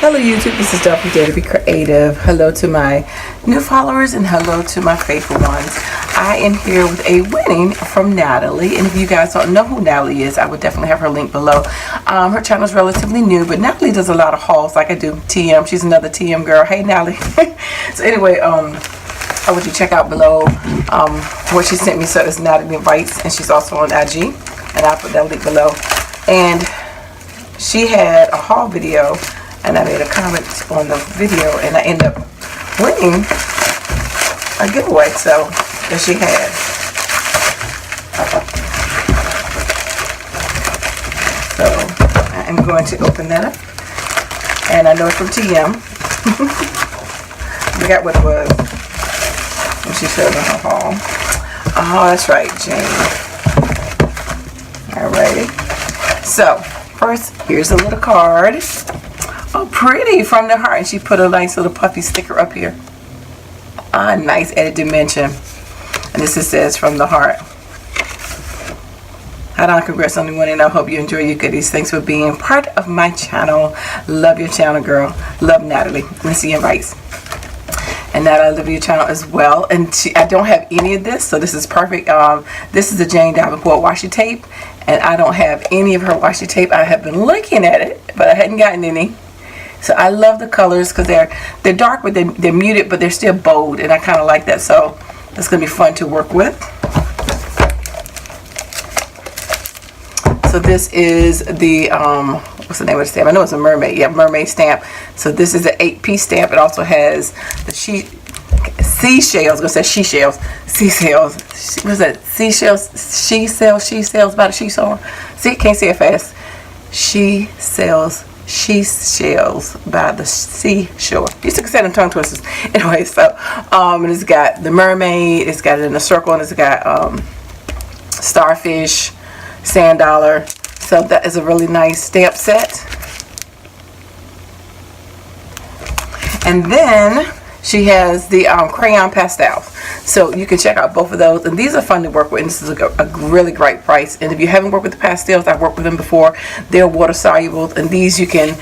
Hello YouTube, this is DaretoBeCreative. Hello to my new followers and hello to my faithful ones. I am here with a winning from Natalie, and if you guys don't know who Natalie is, I would definitely have her link below. Her channel is relatively new, but Natalie does a lot of hauls like I do. TM, she's another TM girl. Hey Natalie. So anyway, I want you to check out below what she sent me. So it's Natalie Bites, and she's also on IG, and I'll put that link below. And she had a haul video, and I made a comment on the video, and I ended up winning a giveaway that she had. So I am going to open that up, and I know it's from TM. I forgot what it was when she showed on her haul. Oh, that's right, Jane. Alrighty. So first, here's a little card. Oh, pretty, from the heart. And she put a nice little puffy sticker up here. Ah, nice added dimension. And this says from the heart. Hold on, congrats on the winning. I hope you enjoy your goodies. Thanks for being part of my channel. Love your channel, girl. Love Natalie. Let's see your advice. And Natalie, I love your channel as well. And I don't have any of this, so this is perfect. This is the Jane Davenport washi tape, and I don't have any of her washi tape. I have been looking at it, but I hadn't gotten any. So I love the colors because they're dark, but they're muted, but they're still bold, and I kind of like that. So it's gonna be fun to work with. So this is the what's the name of the stamp? I know it's a mermaid. Yeah, mermaid stamp. So this is an 8-piece stamp. It also has the seashells. I was gonna say seashells. Seashells. What's that? Seashells. She sells by the seashore. See, can't say it fast. She sells by the seashore. You took a set of tongue twisters. Anyway, so and it's got the mermaid. It's got it in a circle, and it's got starfish, sand dollar. So that is a really nice stamp set. And then she has the crayon pastels. So you can check out both of those, and these are fun to work with, and this is a really great price. And if you haven't worked with the pastels, I've worked with them before. They're water soluble, and these you can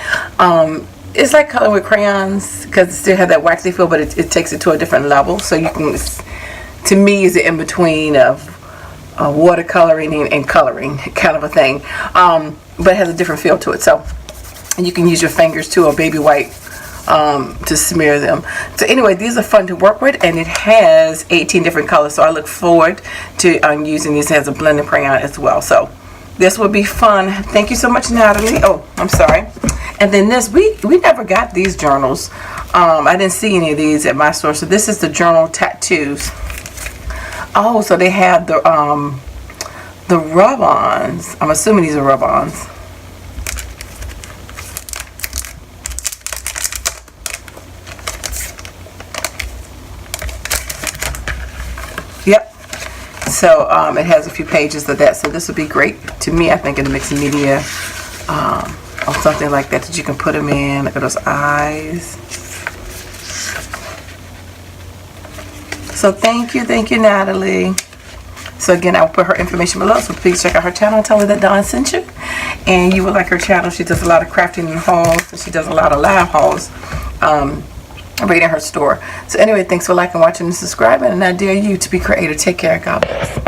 it's like coloring with crayons because it still have that waxy feel, but it takes it to a different level. So you can, to me, is it in between of watercoloring and coloring kind of a thing, but it has a different feel to it. So, and you can use your fingers too, or baby white, to smear them. So anyway, these are fun to work with, and it has 18 different colors. So I look forward to using these as a blending crayon as well. So this will be fun. Thank you so much, Natalie. Oh, I'm sorry. And then this, we never got these journals. I didn't see any of these at my store. So this is the journal tattoos. Oh, so they have the rub-ons. I'm assuming these are rub-ons. Yep. So it has a few pages of that. So this would be great to me, I think, in the mixed media, or something like that you can put them in. Look at those eyes. So thank you, Natalie. So again, I'll put her information below, so please check out her channel and tell her that Dawn sent you. And you will like her channel. She does a lot of crafting and hauls, and she does a lot of live hauls right in her store. So anyway, thanks for liking, watching, and subscribing, and I dare you to be creative. Take care. God bless.